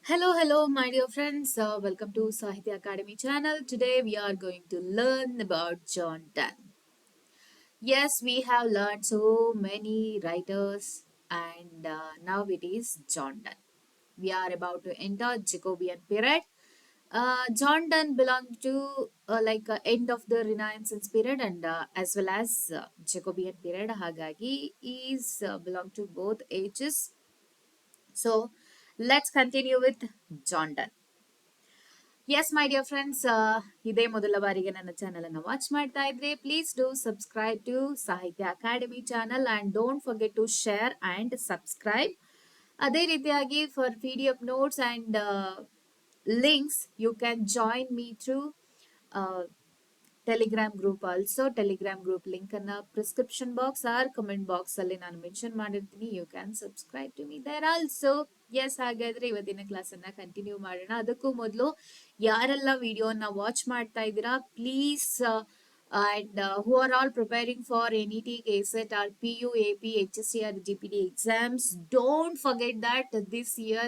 Hello, my dear friends. Welcome to Sahitya Academy channel. Today we are going to learn about John Donne. Yes, we have learned so many writers, and now it is John Donne. We are about to enter Jacobean period. John Donne belonged to end of the Renaissance period and as well as Jacobean period. Hagagi is belong to both ages. So let's continue with John Donne. Yes, my dear friends, ಇದೇ ಮೊದಲ ಬಾರಿಗೆ ನನ್ನ channel ಅನ್ನು watch ಮಾಡ್ತಾ ಇದ್ರೆ please do subscribe to Sahitya Akademi channel and don't forget to share and subscribe. ಅದೇ ರೀತಿಯಾಗಿ for P D F notes and links you can join me through Telegram group also. Telegram group link ಅನ್ನ prescription box or comment box ಅಲ್ಲಿ ನಾನು mention ಮಾಡಿರ್ತೀನಿ. You can subscribe to me there also. Yes, ಹಾಗಾದ್ರೆ ಇವತ್ತಿನ class ಅನ್ನ continue ಮಾಡೋಣ. ಅದಕ್ಕೂ ಮೊದಲು ಯಾರೆಲ್ಲ ವಿಡಿಯೋನ ವಾಚ್ ಮಾಡ್ತಾ ಇದ್ದೀರಾ please and who are all preparing for NET, KSET or PU, AP, HSC or GPD exams, don't forget that this year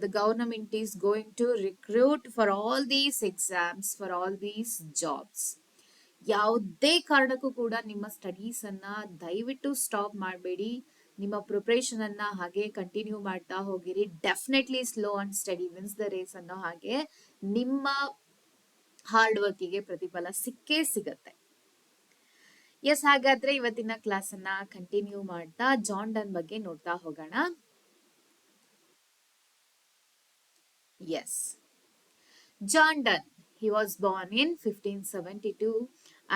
the government is going to recruit for all these exams, for all these jobs. ಯಾವುದೇ ಕಾರಣಕ್ಕೂ ಕೂಡ ನಿಮ್ಮ studies ಅನ್ನ ದಯವಿಟ್ಟು stop ಮಾಡಬೇಡಿ. ನಿಮ್ಮ preparation ಅನ್ನ ಹಾಗೆ ಕಂಟಿನ್ಯೂ ಮಾಡ್ತಾ ಹೋಗಿರಿ. Definitely slow and steady wins the race ಅನ್ನೋ ಹಾಗೆ ನಿಮ್ಮ ಹಾರ್ಡ್ ವರ್ಕಿಗೆ ಪ್ರತಿಫಲ ಸಿಕ್ಕೇ ಸಿಗತ್ತೆ. ಎಸ್, ಹಾಗಾದ್ರೆ ಇವತ್ತಿನ ಕ್ಲಾಸ್ ಅನ್ನ ಕಂಟಿನ್ಯೂ ಮಾಡ್ತಾ ಜಾನ್ ಡನ್ ಬಗ್ಗೆ ನೋಡ್ತಾ ಹೋಗೋಣ. Yes, John Donne, he was born in 1572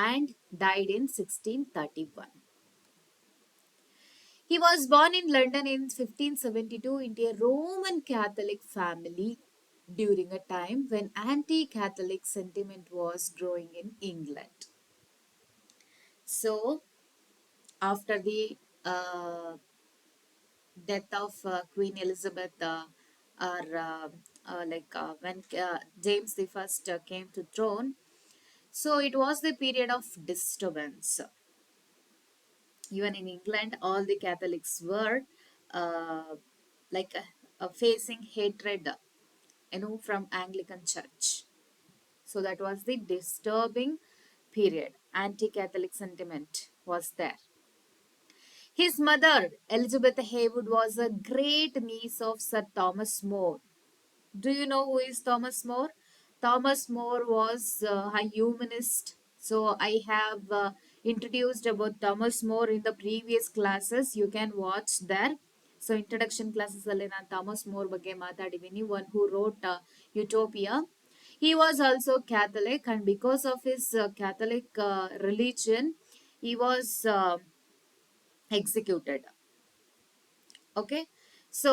and died in 1631. He was born in London in 1572 into a Roman Catholic family during a time when anti-Catholic sentiment was growing in England. So, after the uh, death of Queen Elizabeth, or when James the First came to throne, so it was the period of disturbance. Even in England, all the Catholics were uh, facing hatred, from Anglican Church. So that was the disturbing period. Anti-Catholic sentiment was there. His mother, Elizabeth Heywood, was a great niece of Sir Thomas More. Do you know who is Thomas More? Thomas More was a humanist. So I have introduced about Thomas More in the previous classes. You can watch there. So introduction classes ಅಲ್ಲಿ ನಾನು Thomas more ಬಗ್ಗೆ ಮಾತಾಡಿದ್ದೀನಿ. One who wrote Utopia. He was also Catholic, and because of his Catholic religion, he was executed. Okay, so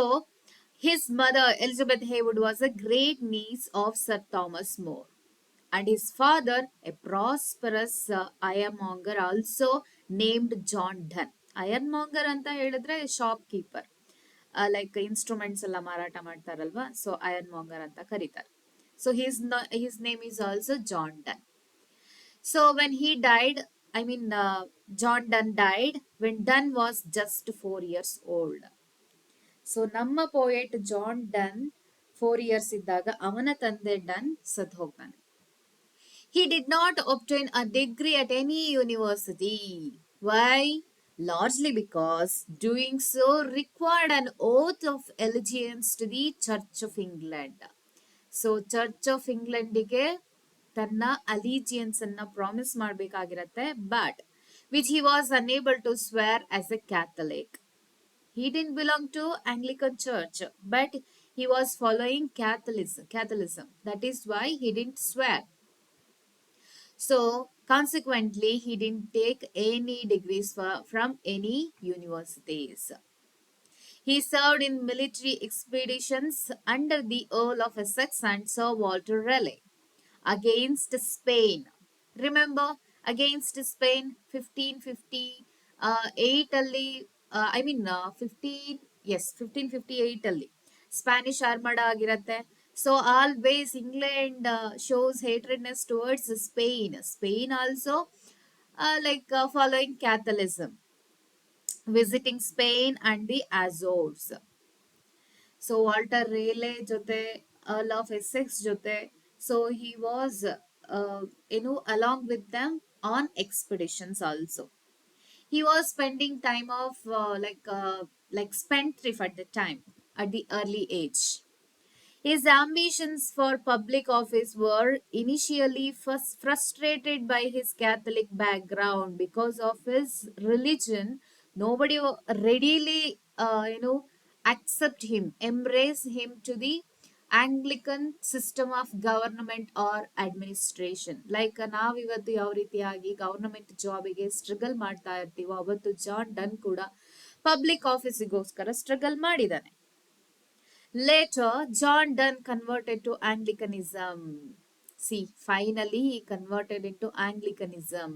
his mother, Elizabeth Heywood, was a great niece of Sir Thomas More, and his father, a prosperous ironmonger, also named John Donne. Ironmonger ಅಂತ ಹೇಳಿದ್ರೆ shopkeeper, like instruments ಎಲ್ಲ ಮಾರಾಟ ಮಾಡ್ತಾರಲ್ವಾ, so ironmonger ಅಂತ ಕರೀತಾರೆ. So his name is also John Donne. So when he died, John Donne died when Donne was just 4 years old. So ನಮ್ಮ poet John done 4 years ಇದ್ದಾಗ ಅವನ ತಂದೆ ಡನ್ ಸತ್ ಹೋಗ್ತಾನೆ. He did not obtain a degree at any university. Why? Largely because doing so required an oath of allegiance to the Church of England. So church of ಇಂಗ್ಲೆಂಡಿಗೆ ತನ್ನ allegiance ಅನ್ನ promise ಮಾಡಬೇಕಾಗಿರತ್ತೆ, but which he was unable to swear as a Catholic. He didn't belong to Anglican Church, but he was following Catholicism. That is why he didn't swear. So consequently, he didn't take any degrees from any universities. He served in military expeditions under the Earl of Essex and Sir Walter Raleigh against Spain. Remember, against Spain 1558 ಅಲ್ಲಿ 1558 ಅಲ್ಲಿ Spanish armada ಆಗಿರತ್ತೆ. So always England shows hatredness towards Spain also following Catholicism, visiting Spain and the Azores. So Walter Raleigh ಜೊತೆ, Earl of Essex ಜೊತೆ. So he was along with them on expeditions also. He was spending time of like spendthrift at the time, at the early age. His ambitions for public office were initially first frustrated by his Catholic background. Because of his religion, nobody readily, accept him, embrace him to the Anglican system of government or administration. Like ನಾವಿವತ್ತು ಯಾವ ರೀತಿಯಾಗಿ government ಜಾಬಿಗೆ struggle ಮಾಡ್ತಾ ಇರ್ತೀವೋ, ಅವತ್ತು John done ಕೂಡ public ಆಫೀಸಿಗೋಸ್ಕರ struggle ಮಾಡಿದಾನೆ. Later, John Donne converted to Anglicanism. See, finally, he converted into Anglicanism,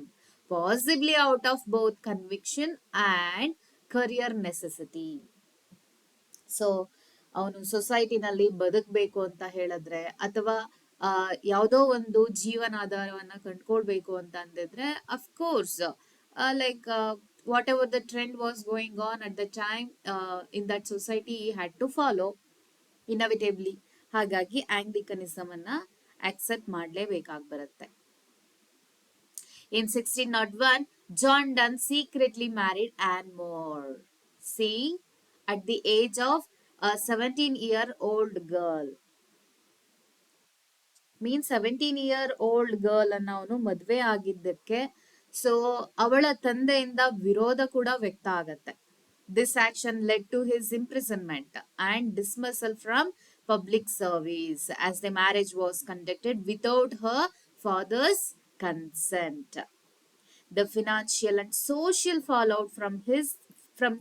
possibly out of both conviction and career necessity. So ಅವನು ಸೊಸೈಟಿನಲ್ಲಿ ಬದುಕಬೇಕು ಅಂತ ಹೇಳಿದ್ರೆ, ಅಥವಾ ಯಾವುದೋ ಒಂದು ಜೀವನಾಧಾರವನ್ನ ಕಂಡ್ಕೊಳ್ಬೇಕು ಅಂತ ಅಂದಿದ್ರೆ, of course like whatever the trend was going on at the time in that society had to follow inevitably. ಹಾಗಾಗಿ ಆಂಗ್ಲಿಕನಿಸಮ್ ಅನ್ನ ಆಕ್ಸೆಪ್ಟ್ ಮಾಡಲೇಬೇಕಾಗಿ ಬರುತ್ತೆ. In 1601, John Donne secretly married Anne More. See, at the age of a 17-year-old girl. Means 17-year-old girl ಅನ್ನ ಅವನು ಮದ್ವೆ ಆಗಿದ್ದಕ್ಕೆ so ಅವಳ ತಂದೆಯಿಂದ ವಿರೋಧ ಕೂಡ ವ್ಯಕ್ತ ಆಗತ್ತೆ. This action led to his imprisonment and dismissal from public service, as the marriage was conducted without her father's consent. The financial and social fallout from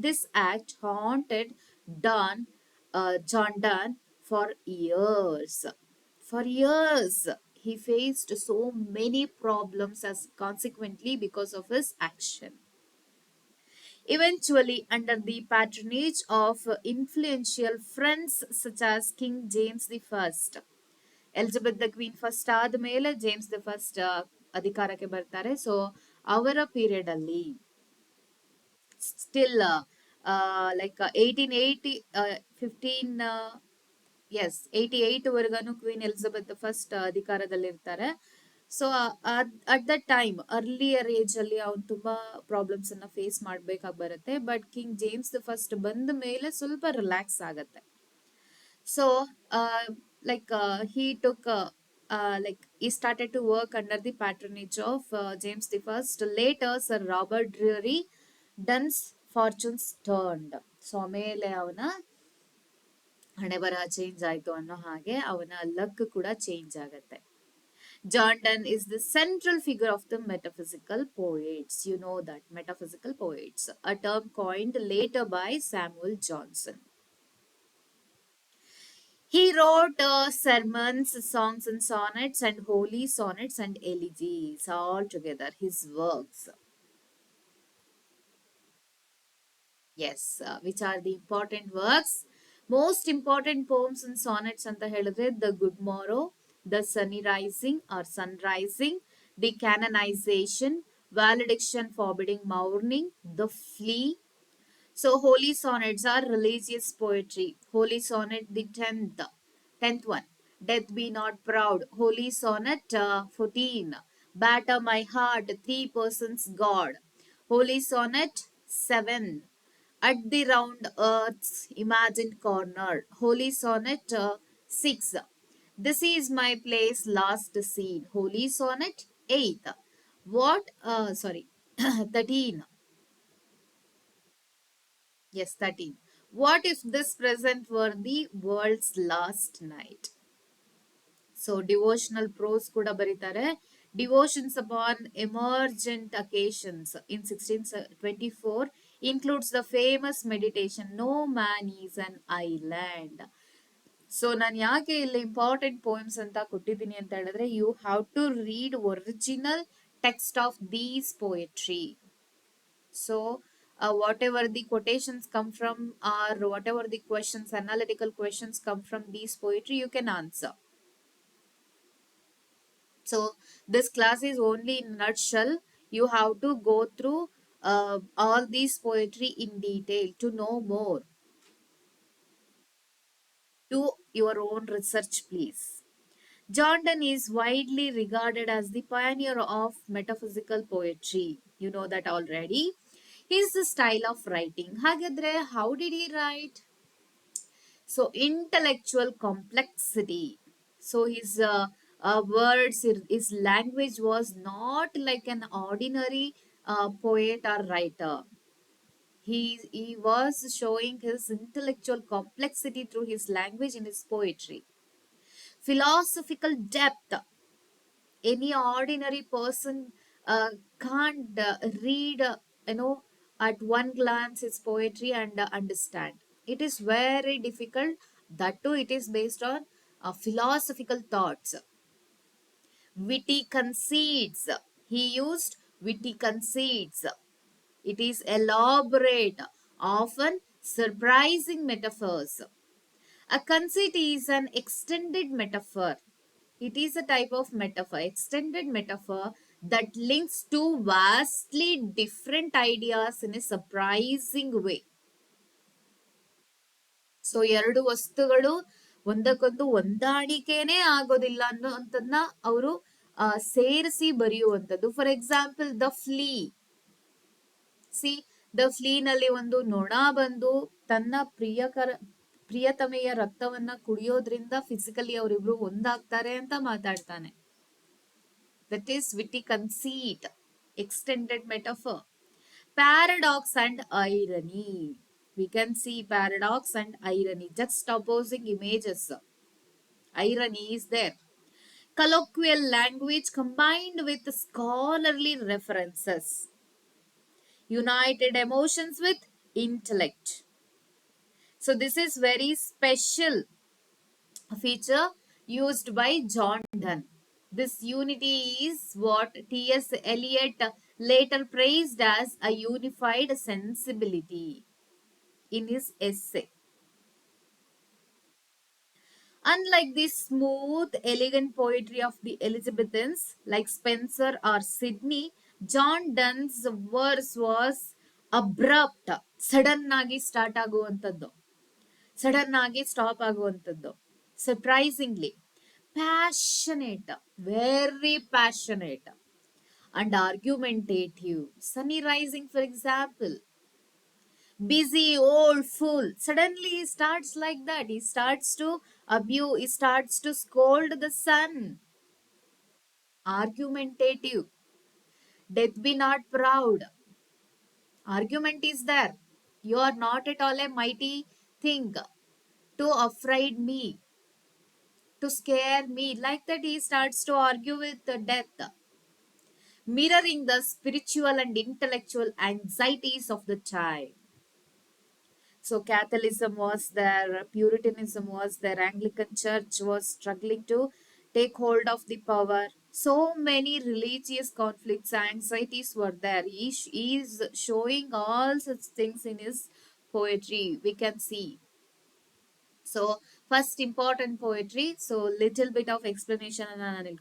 this act haunted John Donne for years. For years, he faced so many problems as consequently because of his action. Eventually, under the patronage of influential friends such as King James I, Elizabeth the Queen first ಆದ್ಮೇಲೆ James the first ಅಧಿಕಾರಕ್ಕೆ ಬರ್ತಾರೆ. So ಅವರ period ಅಲ್ಲಿ still like 1880 15 88 ವರ್ಗನು Queen Elizabeth first ಅಧಿಕಾರದಲ್ಲಿರ್ತಾರೆ. So at the time earlier age ಅಲ್ಲಿ ಅವ್ನು ತುಂಬಾ ಪ್ರಾಬ್ಲಮ್ಸ್ ಅನ್ನ ಫೇಸ್ ಮಾಡ್ಬೇಕಾಗಿ ಬರುತ್ತೆ. But King James the first ಬಂದ ಮೇಲೆ ಸ್ವಲ್ಪ ರಿಲ್ಯಾಕ್ಸ್ ಆಗತ್ತೆ. So he took he started to work under the patronage of James the First. Later, Sir Robert Drury Donne's fortunes turned. So ಆಮೇಲೆ ಅವನ ಹಣೆ ಬರಹ ಚೇಂಜ್ ಆಯ್ತು ಅನ್ನೋ ಹಾಗೆ ಅವನ ಲಕ್ ಕೂಡ ಚೇಂಜ್ ಆಗತ್ತೆ. John Donne is the central figure of the metaphysical poets. You know that, metaphysical poets, a term coined later by Samuel Johnson. He wrote sermons, songs and sonnets, and holy sonnets and elegies, all together his works. Yes, which are the important works? Most important poems and sonnets anta helidre The Good Morrow, The Sunny Rising or Sunrising, The Canonization, Valediction Forbidding Mourning, The Flea. So holy sonnets are religious poetry. Holy sonnet, the 10th one, Death Be Not Proud. Holy sonnet 14, Batter My Heart, Three Persons God. Holy sonnet 7, At the Round Earth's Imagined Corner. Holy sonnet 6, This Is My Place Last Seen. Holy sonnet 8, 13. Yes, 13. What if this present were the world's last night? So, devotional prose kuda ಬರೀತಾರೆ. Devotions upon emergent occasions in 1624 includes the famous meditation, No Man is an Island. So ನಾನು ಯಾಕೆ ಇಲ್ಲಿ important poems ಅಂತ ಕೊಟ್ಟಿದ್ದೀನಿ ಅಂತ ಹೇಳಿದ್ರೆ, you have to read original text of these poetry. So, whatever the quotations come from, or whatever the questions, analytical questions come from these poetry, you can answer. So, this class is only in a nutshell. You have to go through all these poetry in detail to know more. Do your own research, please. John Donne is widely regarded as the pioneer of metaphysical poetry. You know that already. His style of writing. Hagadre, how did he write? So, intellectual complexity. So, his words, his language was not like an ordinary poet or writer. He was showing his intellectual complexity through his language in his poetry. Philosophical depth. Any ordinary person can't read, at one glance his poetry and understand. It is very difficult. That too, it is based on philosophical thoughts. Witty conceits. He used witty conceits. It is elaborate, often surprising metaphors. A conceit is an extended metaphor. It is a type of metaphor, extended metaphor that links two vastly different ideas in a surprising way. So ಎರಡು ವಸ್ತುಗಳು ಒಂದಕ್ಕೊಂದು ಹೊಂದಾಣಿಕೆನೇ ಆಗೋದಿಲ್ಲ ಅನ್ನೋಂಥದ್ದನ್ನ ಅವರು ಸೇರಿಸಿ ಬರೆಯುವಂಥದ್ದು. For example the flea. See the flea ನಲ್ಲಿ ಒಂದು ನೊಣ ಬಂದು ತನ್ನ ಪ್ರಿಯತಮೆಯ ರಕ್ತವನ್ನ ಕುಡಿಯೋದ್ರಿಂದ ಫಿಸಿಕಲಿ ಅವರಿಬ್ರು ಒಂದಾಗ್ತಾರೆ ಅಂತ ಮಾತಾಡ್ತಾನೆ. That is witty conceit, extended metaphor. Paradox and irony. We can see paradox and irony, just opposing images. Irony is there. Colloquial language combined with scholarly references. United emotions with intellect. So this is very special feature used by John Donne. This unity is what T.S. Eliot later praised as a unified sensibility in his essay. Unlike the smooth, elegant poetry of the Elizabethans like Spenser or Sidney, John Donne's verse was abrupt, sudden ಆಗಿ start ಆಗುವಂಥದ್ದು, sudden ಆಗಿ stop ಆಗುವಂಥದ್ದು. Surprisingly passionate, very passionate, and argumentative. Sunny Rising, for example. Busy, old fool. Suddenly he starts like that. He starts to abuse, he starts to scold the sun. Argumentative. Death be not proud. Argument is there. You are not at all a mighty thing to afraid me, to scare me. Like that, he starts to argue with the death, mirroring the spiritual and intellectual anxieties of the child. So Catholicism was there, Puritanism was there, Anglican Church was struggling to take hold of the power. So many religious conflicts, anxieties were there. He is showing all such things in his poetry. We can see. So first important poetry. So little bit of explanation and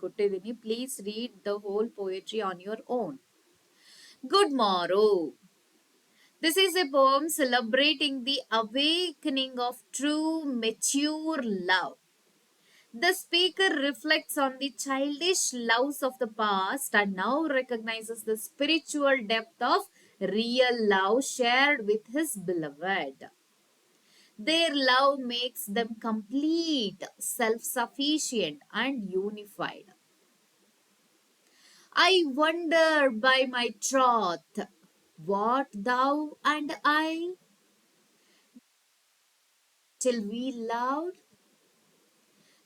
please read the whole poetry on your own. Good morrow. This is a poem celebrating the awakening of true, mature love. The speaker reflects on the childish loves of the past and now recognizes the spiritual depth of real love shared with his beloved. Their love makes them complete, self sufficient, and unified. I wonder by my troth what thou and I till we loved.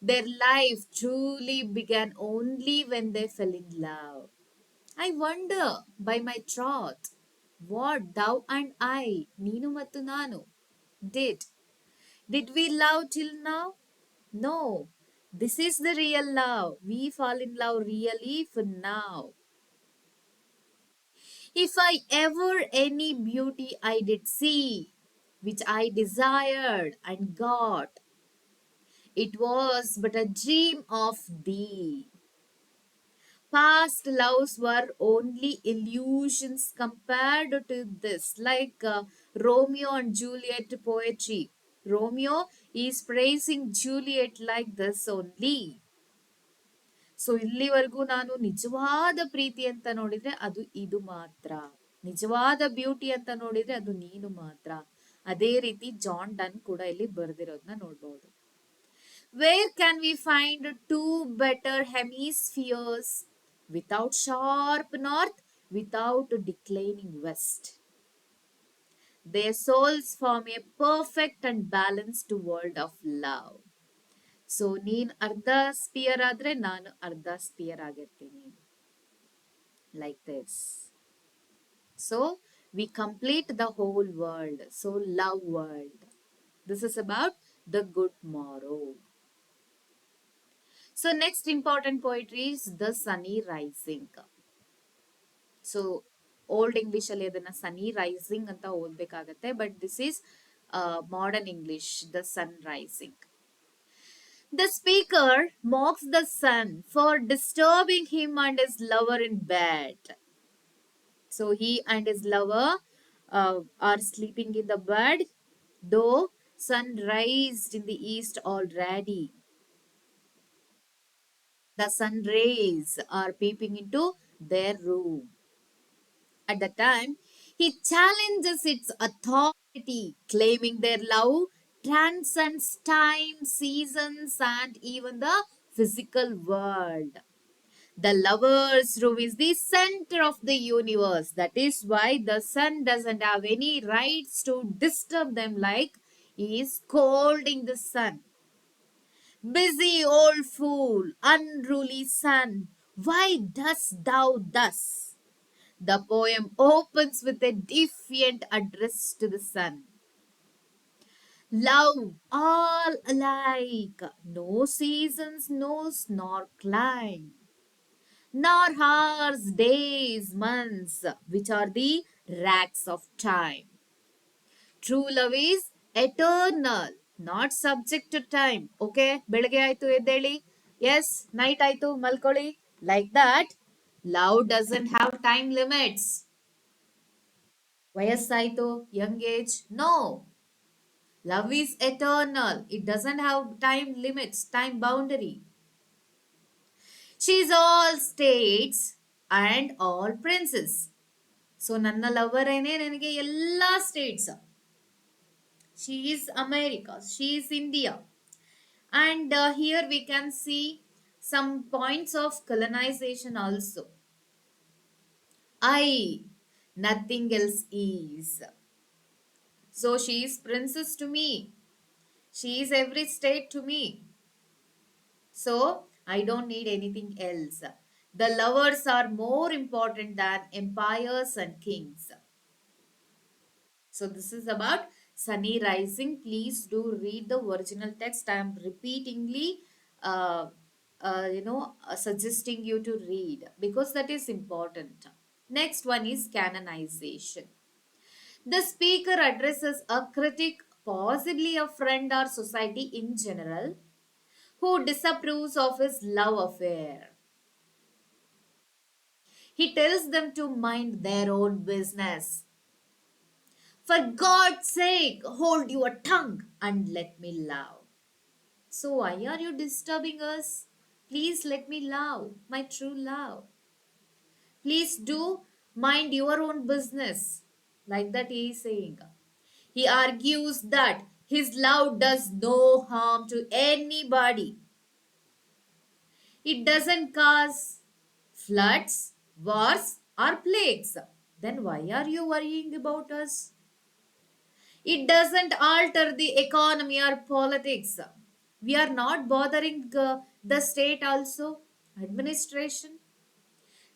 Their life truly began only when they fell in love. I wonder by my troth what thou and I, Ninu Mattu Nanu, did. Did we love till now? No. This is the real love. We fall in love really for now. If I ever any beauty I did see, which I desired and got, it was but a dream of thee. Past loves were only illusions compared to this, like Romeo and Juliet poetry. Romeo is praising Juliet like this only. So ಇಲ್ಲಿವರೆಗೂ ನಾನು ನಿಜವಾದ ಪ್ರೀತಿ ಅಂತ ನೋಡಿದ್ರೆ ಅದು ಇದು ಮಾತ್ರ, ನಿಜವಾದ beauty ಅಂತ ನೋಡಿದ್ರೆ ಅದು ನೀನು ಮಾತ್ರ. ಅದೇ ರೀತಿ ಜಾನ್ ಡನ್ ಕೂಡ ಇಲ್ಲಿ ಬರೆದಿರೋದನ್ನ ನೋಡ್ಬೋದು. Where can we find two better hemispheres without sharp north, without declining west. Their souls form a perfect and balanced world of love. So ನೀನ್ ಅರ್ಧ ಸ್ಪಿಯರ್ ಆದ್ರೆ ನಾನು ಅರ್ಧ ಸ್ಪಿಯರ್ ಆಗಿರ್ತೀನಿ. Like this. So we complete the whole world. So love world. This is about the good morrow. So next important poetry is the sunne rising. So old English ಅಲ್ಲಿ ಅದನ್ನ sunne rising ಅಂತ ಓದ್ಬೇಕಾಗತ್ತೆ, but this is modern English, the sun rising. The speaker mocks the sun for disturbing him and his lover in bed. So he and his lover are sleeping in the bed, though sun raised in the east already. The sun rays are peeping into their room. At the time, he challenges its authority, claiming their love transcends time, seasons, and even the physical world. The lover's room is the center of the universe. That is why the sun doesn't have any rights to disturb them, like he is scolding the sun. Busy old fool, unruly sun, why dost thou thus? The poem opens with a defiant address to the sun. Love, all alike, no seasons knows nor clime, nor hours, days, months, which are the racks of time. True love is eternal, not subject to time. Okay, ಬೆಳಗ್ಗೆ ಆಯ್ತು ಎದ್ದೇಳಿ, yes, night ಆಯ್ತು ಮಲ್ಕೊಳ್ಳಿ. Like that, love doesn't have time limits. ವಯಸ್ಸಾಯ್ತು, young age, no. Love is eternal. It doesn't have time limits, time boundary. She is all states and all princes. So ನನ್ನ lover ಏನೇ ನನಗೆ ಎಲ್ಲ States. She is America, she is India. And here we can see some points of colonization also. I, nothing else is. So she is princess to me. She is every state to me. So I don't need anything else. The lovers are more important than empires and kings. So this is about Sunny Rising. Please do read the original text. I am repeatedly suggesting you to read because that is important. Next one is canonization. The speaker addresses a critic, possibly a friend or society in general, who disapproves of his love affair. He tells them to mind their own business. For God's sake, hold your tongue and let me love. So why are you disturbing us? Please let me love, my true love. Please do mind your own business. Like that he is saying. He argues that his love does no harm to anybody. It doesn't cause floods, wars, or plagues. Then why are you worrying about us? It doesn't alter the economy or politics. We are not bothering the state also, administration.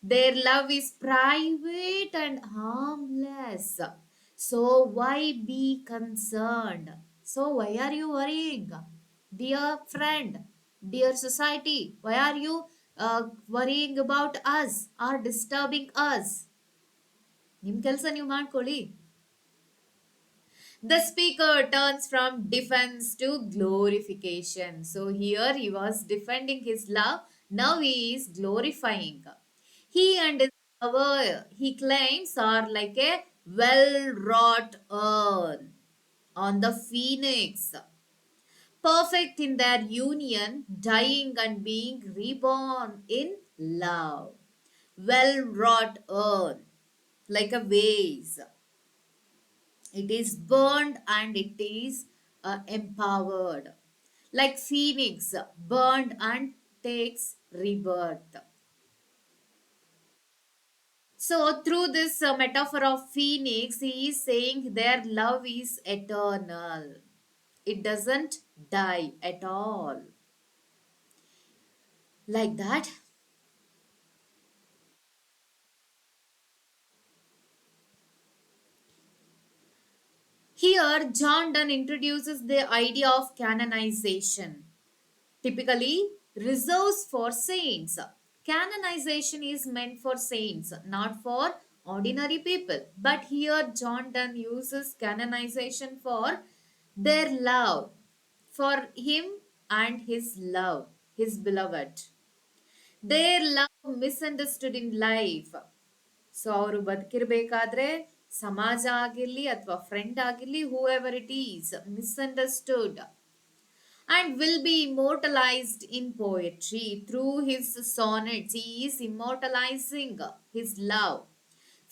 Their love is private and harmless. So why be concerned? So why are you worrying? Dear friend, dear society, why are you worrying about us or disturbing us? ನಿಮ್ಮ ಕೆಲಸ ನೀವು ಮಾಡ್ಕೊಳ್ಳಿ. The speaker turns from defense to glorification. So here he was defending his love. Now he is glorifying. He and his lover, he claims, are like a well-wrought urn on the phoenix, perfect in their union, dying and being reborn in love. Well wrought earth, like a vase, it is burned and it is empowered. Like phoenix, burned and takes rebirth. So, through this metaphor of phoenix, he is saying their love is eternal. It doesn't die at all. Like that. Here, John Donne introduces the idea of canonization, typically reserves for saints. Canonization is meant for saints, not for ordinary people. But here, John Donne uses canonization for their love, for him and his love, his beloved. Their love misunderstood in life. So ಅವರು ಬದುಕಿರ್ಬೇಕಾದ್ರೆ ಸಮಾಜ ಆಗಿರ್ಲಿ ಅಥವಾ friend ಆಗಿರ್ಲಿ whoever it is misunderstood and will be immortalized in poetry through his sonnets. He is immortalizing his love.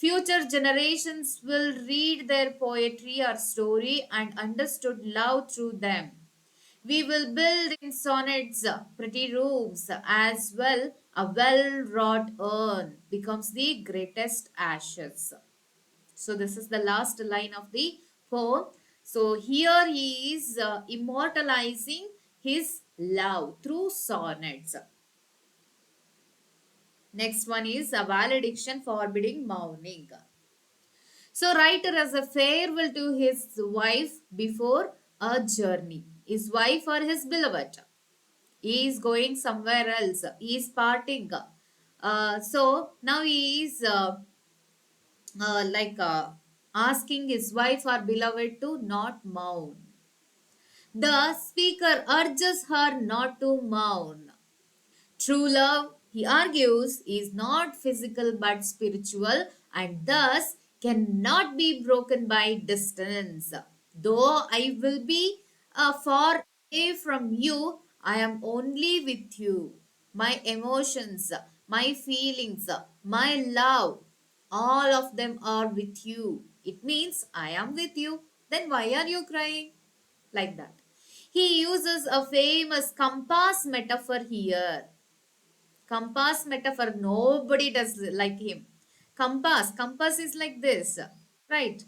Future generations will read their poetry or story and understood love through them. We will build in sonnets pretty rooms as well. A well wrought urn becomes the greatest ashes. So this is the last line of the poem. So here he is immortalizing his love through sonnets. Next one is a valediction forbidding mourning. So writer as a farewell to his wife before a journey. His wife or his beloved. He is going somewhere else. He is parting. So now he is asking his wife or beloved to not mourn. The speaker urges her not to mourn. True love, he argues, is not physical but spiritual and thus cannot be broken by distance. Though I will be far away from you, I am only with you. My emotions, my feelings, my love, all of them are with you. It means I am with you. Then why are you crying? Like that. He uses a famous compass metaphor here. Compass metaphor, nobody does like him. Compass is like this, right?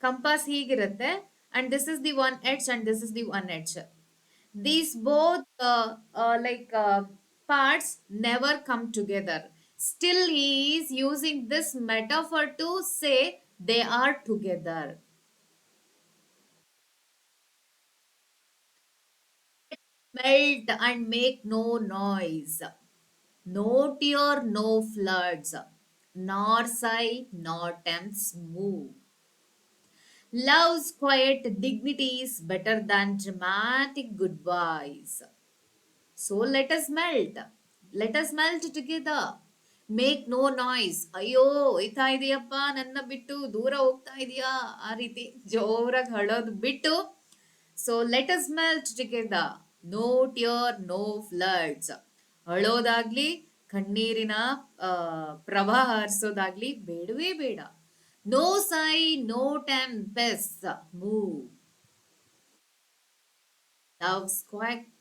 Compass ಹೀಗಿರುತ್ತೆ and this is the one edge and this is the one edge. These both parts never come together. Still he is using this metaphor to say they are together. Melt and make no noise. No tear, no floods, nor sigh, nor tempts move. Love's quiet dignity is better than dramatic goodbyes. So let us melt. Let us melt together. Make no noise. ಅಯ್ಯೋ ಹೋಯ್ತಾ ಇದೆಯಪ್ಪ ನನ್ನ ಬಿಟ್ಟು ದೂರ ಹೋಗ್ತಾ ಇದೆಯಾ ಆ ರೀತಿ ಜೋರಾಗಿ ಹಳೋದು ಬಿಟ್ಟು so let us melt together. No tear no floods. ಅಳೋದಾಗ್ಲಿ ಕಣ್ಣೀರಿನ ಪ್ರವಾಹ ಹರಿಸೋದಾಗ್ಲಿ ಬೇಡವೇ ಬೇಡ. No sigh no tempest move. Love's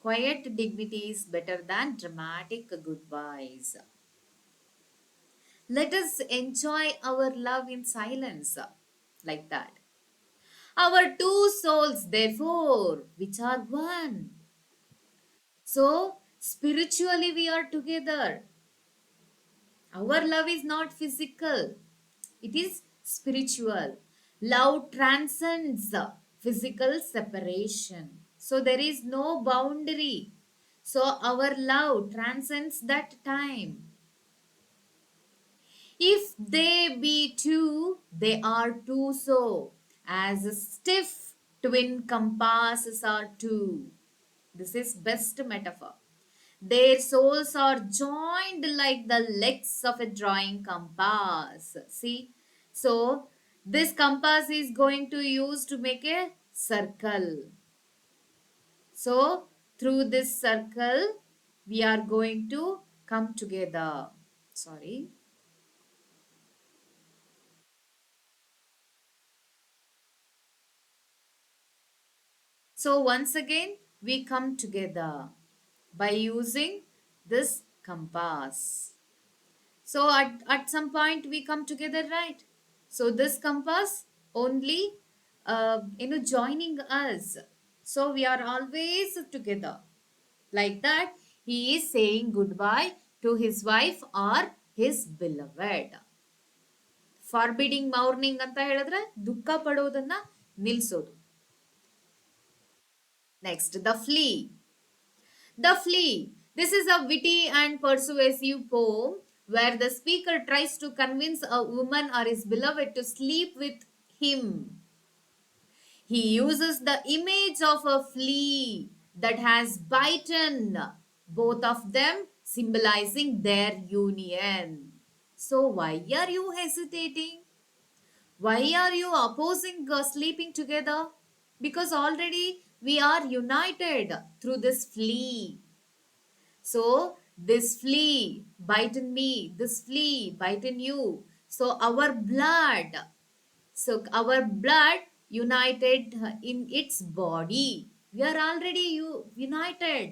quiet dignity is better than dramatic goodbyes. Let us enjoy our love in silence, like that. Our two souls, therefore, which are one. So, spiritually, we are together. Our love is not physical, it is spiritual. Love transcends physical separation. So there is no boundary. So our love transcends that time. If they be two, they are two so, as stiff twin compasses are two. This is best metaphor. Their souls are joined like the legs of a drawing compass. See, so this compass is going to use to make a circle. So, through this circle, we are going to come together. Sorry. So, once again, we come together by using this compass. So, at some point, we come together, right? So, this compass only, joining us. So, we are always together. Like that, he is saying goodbye to his wife or his beloved. Forbidding mourning ಅಂತ ಹೇಳಿದ್ರೆ ದುಃಖ ಪಡೋದನ್ನ ನಿಲ್ಸೋದು. Next the flea. The Flea. This is a witty and persuasive poem where the speaker tries to convince a woman or his beloved to sleep with him. He uses the image of a flea that has bitten both of them, symbolizing their union. So, why are you hesitating? Why are you opposing sleeping together? Because already we are united through this flea. So this flea biting me, this flea biting you. So our blood united in its body. We are already united.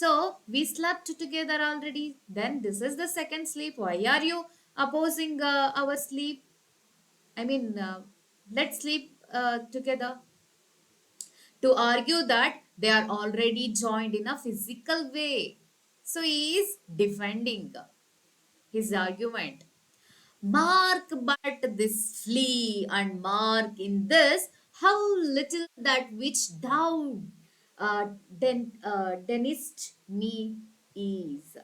So we slept together already. Then this is the second sleep. Why are you opposing our sleep? I mean, let's sleep together to argue that they are already joined in a physical way. So he is defending his argument. Mark but this flea, and mark in this how little that which thou denist me is.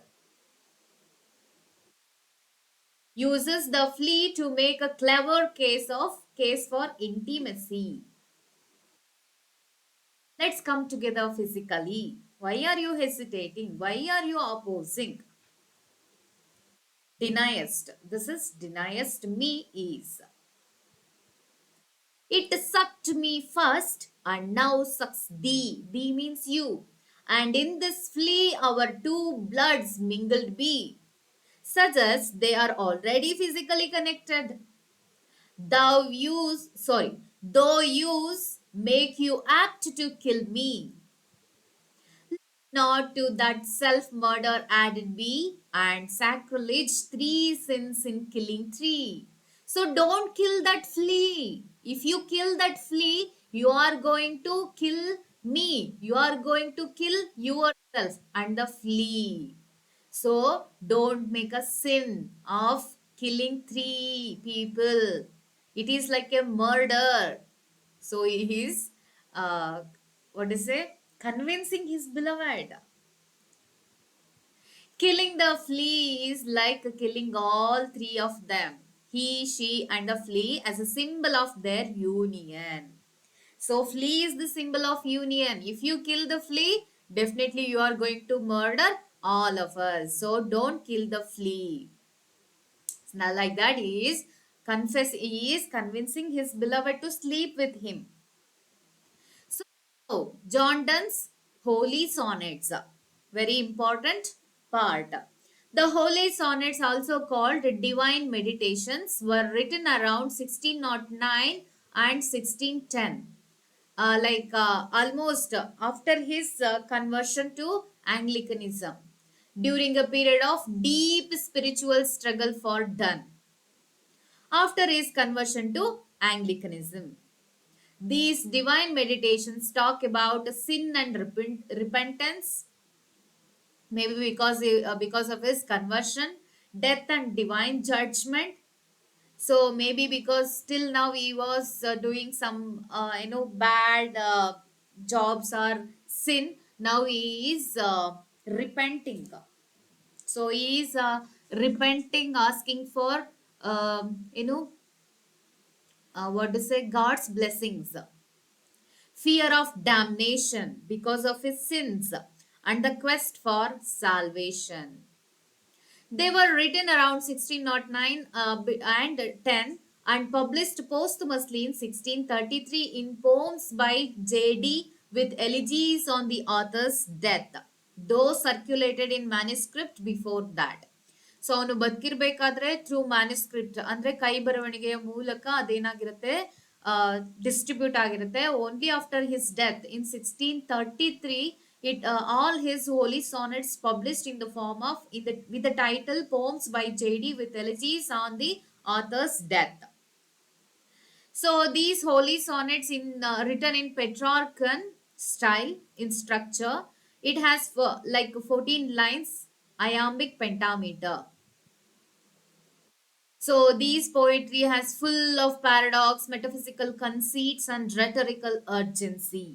Uses the flea to make a clever case for intimacy. Let's come together physically. Why are you hesitating? Why are you opposing? Deniest. This is deniest me is. It sucked me first and now sucks thee. Thee means you. And in this flea our two bloods mingled be. Suggests they are already physically connected. Though use make you apt to kill me. Not to that self murder added be, and sacrilege three sins in killing three. So don't kill that flea. If you kill that flea, you are going to kill me. You are going to kill yourself and the flea. So don't make a sin of killing three people. It is like a murder. So he is, what to say, convincing his beloved. Killing the flea is like killing all three of them. He, she, and the flea as a symbol of their union. So, flea is the symbol of union. If you kill the flea, definitely you are going to murder all of us. So, don't kill the flea. Now, like that, he is convincing his beloved to sleep with him. So, John Donne's Holy Sonnets, very important part. The Holy Sonnets, also called Divine Meditations, were written around 1609 and 1610, almost after his conversion to Anglicanism, during a period of deep spiritual struggle for Donne. After his conversion to Anglicanism, these divine meditations talk about sin and repentance, maybe because of his conversion, death and divine judgment. So maybe because still now he was doing some bad jobs or sin. Now he is repenting. So he is repenting, asking for what to say, God's blessings, fear of damnation because of his sins, and the quest for salvation. They were written around 1609 and 10 and published posthumously in 1633 in poems by J.D. with elegies on the author's death, though circulated in manuscript before that. So ಅವನು ಬದುಕಿರ್ಬೇಕಾದ್ರೆ through manuscript ಅಂದ್ರೆ ಕೈ ಬರವಣಿಗೆಯ ಮೂಲಕ ಅದೇನಾಗಿರುತ್ತೆ distribute ಆಗಿರುತ್ತೆ. Only after his death in 1633 it all his holy sonnets published in the form of with the title poems by J.D. with elegies on the author's death. So these holy sonnets in written in Petrarchan style in structure. It has like 14 lines, iambic pentameter. So these poetry has full of paradox, metaphysical conceits, and rhetorical urgency.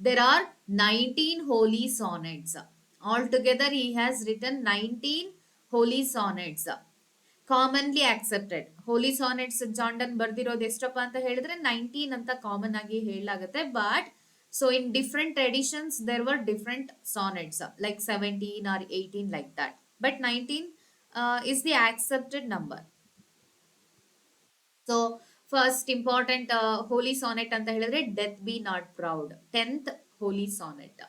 There are 19 holy sonnets. Altogether, he has written 19 holy sonnets. Commonly accepted holy sonnets John Donne ಬರ್ದಿರೋದು ಎಷ್ಟಪ್ಪ ಅಂತ ಹೇಳಿದ್ರೆ 19 ಅಂತ common ಆಗಿ ಹೇಳಲಾಗುತ್ತೆ. But so in different editions there were different sonnets like 17 or 18 like that. But 19 is the accepted number. So first important holy sonnet ಅಂತ ಹೇಳಿದ್ರೆ death be not proud, 10th holy sonnet.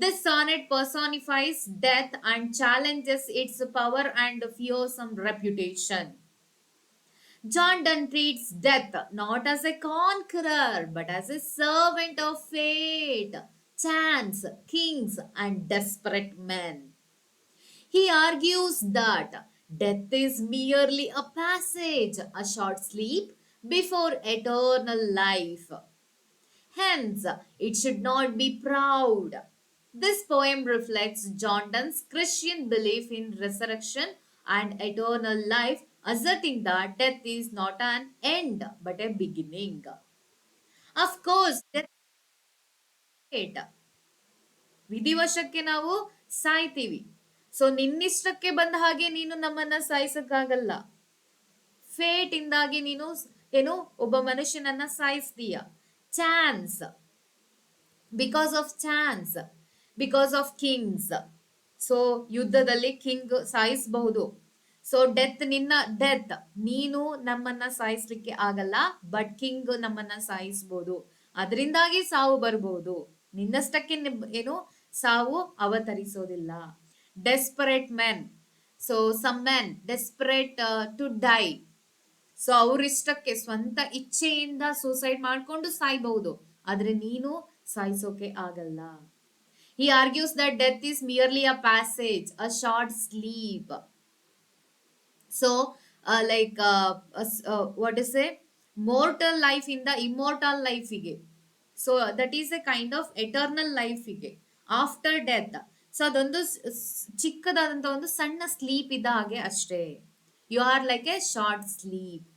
This sonnet personifies death and challenges its power and fearsome reputation. John Donne treats death not as a conqueror but as a servant of fate, chance, kings, and desperate men. He argues that death is merely a passage, a short sleep before eternal life. Hence, it should not be proud. This poem reflects John Donne's Christian belief in resurrection and eternal life, asserting that death is not an end but a beginning. Of course, death is fate. ವಿಧಿವಶಕ್ಕೆ ನಾವು ಸಾಯ್ತೀವಿ. So ನಿನ್ನಿಷ್ಟಕ್ಕೆ ಬಂದ ಹಾಗೆ ನೀನು ನಮ್ಮನ್ನ ಸಾಯಿಸಕ್ಕಾಗಲ್ಲ. Fate ಇಂದಾಗಿ ನೀನು ಏನು ಒಬ್ಬ ಮನುಷ್ಯನನ್ನ ಸಾಯಿಸ್ತೀಯ. Chance, because of chance, because of kings. So ಯುದ್ಧದಲ್ಲಿ ಕಿಂಗ್ ಸಾಯಿಸಬಹುದು. ಸೊ ಡೆತ್, ನಿನ್ನ ಡೆತ್, ನೀನು ನಮ್ಮನ್ನ ಸಾಯಿಸ್ಲಿಕ್ಕೆ ಆಗಲ್ಲ, ಬಟ್ ಕಿಂಗ್ ನಮ್ಮನ್ನ ಸಾಯಿಸಬಹುದು. ಅದರಿಂದಾಗಿ ಸಾವು ಬರಬಹುದು. ನಿನ್ನಷ್ಟಕ್ಕೆ ಏನು ಸಾವು ಅವತರಿಸೋದಿಲ್ಲ. Desperate men, so some men desperate to die. So ಅವರಿಷ್ಟಕ್ಕೆ ಸ್ವಂತ ಇಚ್ಛೆಯಿಂದ ಸೂಸೈಡ್ ಮಾಡ್ಕೊಂಡು ಸಾಯ್ಬಹುದು, ಆದ್ರೆ ನೀನು ಸಾಯಿಸೋಕೆ ಆಗಲ್ಲ. He argues that death is merely a passage, a short sleep. So, what is a mortal life in the immortal life ಗೆ. So that is a kind of eternal life ಗೆ after death. So ಅದೊಂದು ಚಿಕ್ಕದಾದಂತ ಒಂದು ಸಣ್ಣ sleep ಇದ್ದ ಹಾಗೆ ಅಷ್ಟೇ. You are like a short sleep,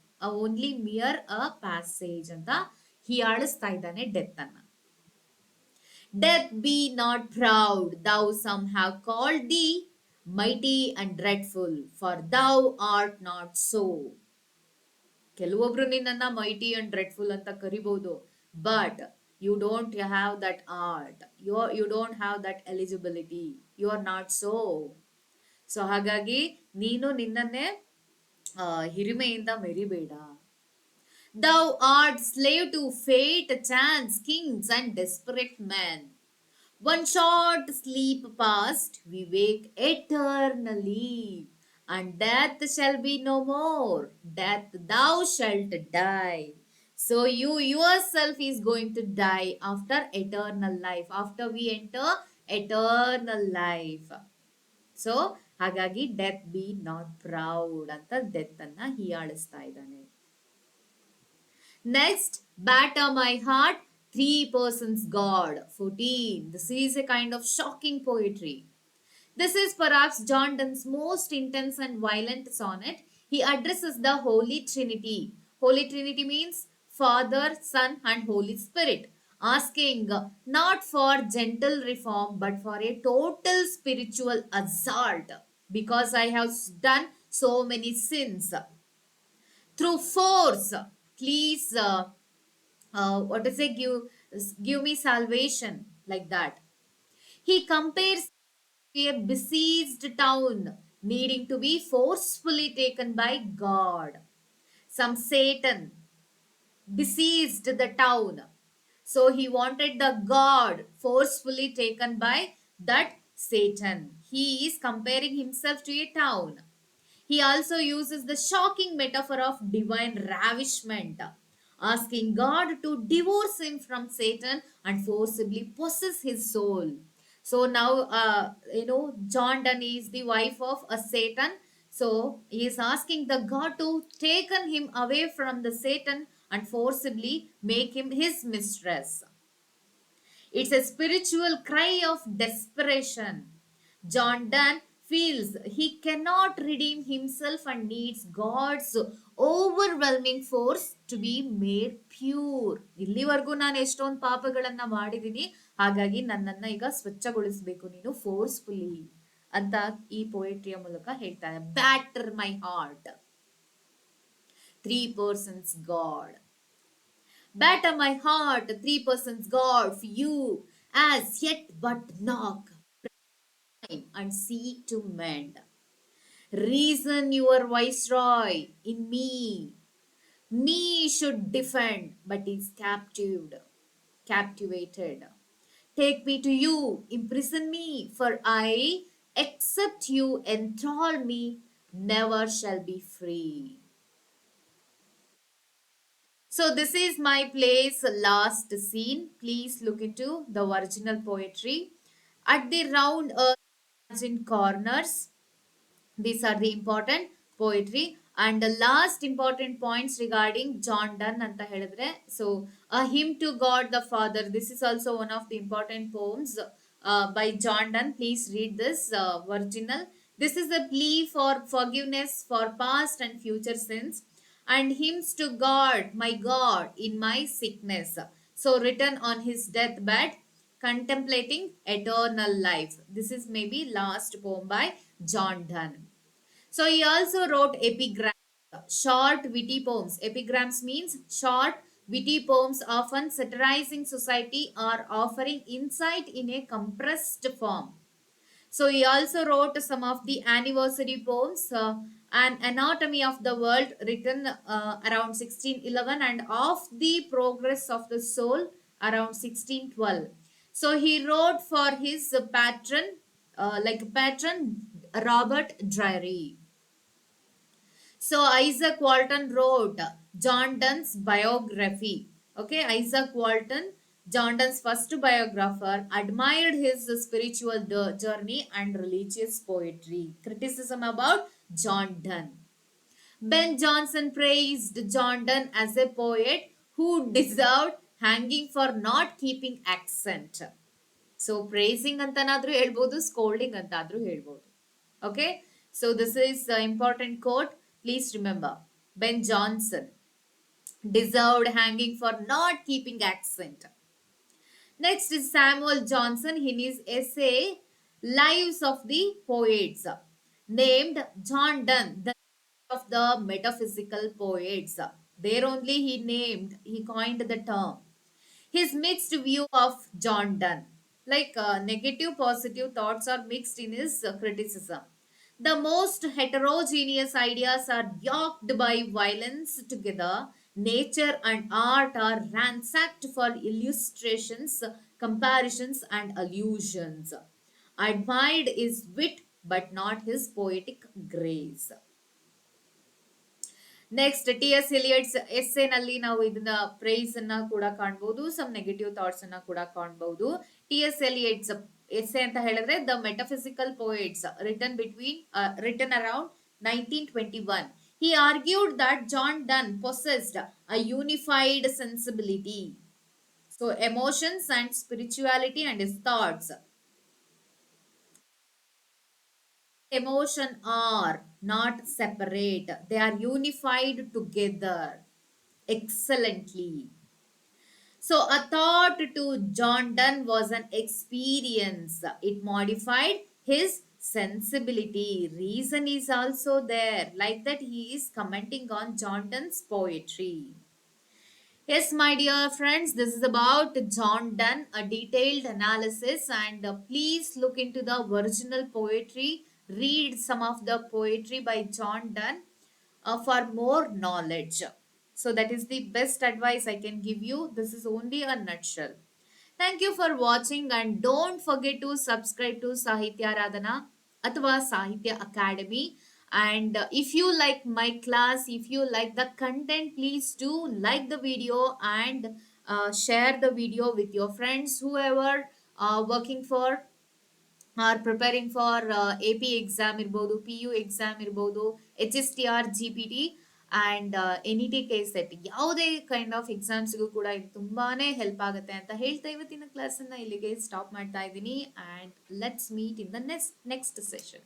only mere a passage ಅಂತ ಹೀಯಾಳಿಸ್ತಾ ಇದ್ದಾನೆ ಡೆತ್ ಅನ್ನ. Death be not proud, thou some have called thee mighty and dreadful, for thou art not so. ಕೆಲವೊಬ್ರು ನಿನ್ನನ್ನ ಮೈಟಿ ಅಂಡ್ ಡ್ರೆಡ್ಫುಲ್ ಅಂತ ಕರಿಬಹುದು, but you don't have that art, you don't have that eligibility, you are not so. So ಹಾಗಾಗಿ ನೀನು ನಿನ್ನನ್ನೇ ಹಿರಿಮೆಯಿಂದ ಮೆರಿಬೇಡ. Thou art slave to fate, chance, kings, and desperate men. One short sleep past, we wake eternally, and death shall be no more. Death, thou shalt die. So you yourself is going to die after eternal life, after we enter eternal life. So ಹಾಗಾಗಿ death be not proud ಅಂತ death ಅನ್ನ ಹೀಯಾಳಿಸ್ತಾ ಇದ್ದಾನೆ. Next, batter my heart, three persons God, 14. This is a kind of shocking poetry. This is perhaps John Donne's most intense and violent sonnet. He addresses the Holy Trinity. Holy Trinity means Father, Son, and Holy Spirit, asking not for gentle reform but for a total spiritual assault, because I have done so many sins. Through force, please what is it, give me salvation, like that. He compares to a besieged town needing to be forcefully taken by God. some Satan besieged the town. So he wanted the God forcefully taken by that Satan. He is comparing himself to a town. He also uses the shocking metaphor of divine ravishment, asking God to divorce him from Satan and forcibly possess his soul. So now, John Donne is the wife of a Satan. So he is asking the God to taken him away from the Satan and forcibly make him his mistress. It's a spiritual cry of desperation. John Donne feels he cannot redeem himself and needs God's overwhelming force to be made pure. ಇಲ್ಲಿವರೆಗೂ ನಾನು ಎಷ್ಟೊಂದು ಪಾಪಗಳನ್ನ ಮಾಡಿದ್ದೀನಿ, ಹಾಗಾಗಿ ನನ್ನನ್ನ ಈಗ ಸ್ವಚ್ಛಗೊಳಿಸಬೇಕು ನೀನು forcefully ಅಂತ ಈ ಪೊಯೆಟ್ರಿಯ ಮೂಲಕ ಹೇಳ್ತಾನೆ. Batter my heart, three persons god. Batter my heart, three persons God for you, as yet but knock and seek to mend. Reason your viceroy in me should defend, but is captivated. Take me to you, imprison me, for I, except you enthrall me, never shall be free. So this is my play's last scene. Please look into the original poetry. At the round in corners, these are the important poetry. And the last important points regarding John Donne anta helidre. So a hymn to God the Father. This is also one of the important poems by John Donne. Please read this original. This is a plea for forgiveness for past and future sins and hymns to God, my God, in my sickness. So written on his deathbed, contemplating eternal life. This is maybe last poem by John Donne. So he also wrote epigrams, short witty poems. Epigrams means short witty poems often satirizing society or offering insight in a compressed form. So he also wrote some of the anniversary poems, An Anatomy of the World, written around 1611, and Of the Progress of the Soul, around 1612. So he wrote for his patron Robert Drury. So Isaac Walton wrote John Donne's biography. Okay, Isaac Walton, John Donne's first biographer, admired his spiritual journey and religious poetry. Criticism about John Donne. Ben Jonson praised John Donne as a poet who deserved hanging for not keeping accent. So praising ಅಂತನಾದ್ರೂ ಹೇಳ್ಬೋದು, scolding ಅಂತಾದ್ರೂ ಹೇಳ್ಬೋದು. Okay, so this is the important quote. Please remember, Ben Jonson deserved hanging for not keeping accent. Next is Samuel Johnson in his essay Lives of the Poets, named John Donne the of the metaphysical poets. There only he coined the term. His mixed view of John Donne, like negative positive thoughts are mixed in his criticism. The most heterogeneous ideas are yoked by violence together. Nature and art are ransacked for illustrations, comparisons, and allusions. Admired is wit, but not his poetic grace. Next T S Eliot's essay ನಲ್ಲಿ ನಾವು ಇದನ್ನ price ಅನ್ನ ಕೂಡ ಕಾಣಬಹುದು, some negative thoughts ಅನ್ನ ಕೂಡ ಕಾಣಬಹುದು. T S Eliot's essay ಅಂತ ಹೇಳಿದ್ರೆ the metaphysical poets written around 1921. He argued that John Donne possessed a unified sensibility, so emotions and spirituality and his thoughts. Emotion are not separate, they are unified together excellently. So a thought to John Donne was an experience, it modified his sensibility. Reason is also there, like that he is commenting on John Donne's poetry. Yes, my dear friends, this is about John Donne, a detailed analysis, and please look into the original poetry. Read some of the poetry by John Donne. for more knowledge. So that is the best advice I can give you. This is only a nutshell. Thank you for watching, and don't forget to subscribe to Sahitya Radhana athwa Sahitya Academy. And if you like my class, if you like the content, please do like the video and share the video with your friends, whoever working for are preparing for AP exam ಇರ್ಬೋದು, PU exam ಇರ್ಬೋದು, HSTR GPT and NET KSET ಯಾವುದೇ kind of ಎಕ್ಸಾಮ್ಸ್ಗೂ ಕೂಡ ಇದು ತುಂಬಾನೇ help ಆಗುತ್ತೆ ಅಂತ ಹೇಳ್ತಾ ಇವತ್ತಿನ ಕ್ಲಾಸನ್ನು ಇಲ್ಲಿಗೆ ಸ್ಟಾಪ್ ಮಾಡ್ತಾ ಇದ್ದೀನಿ. And let's meet in the next session.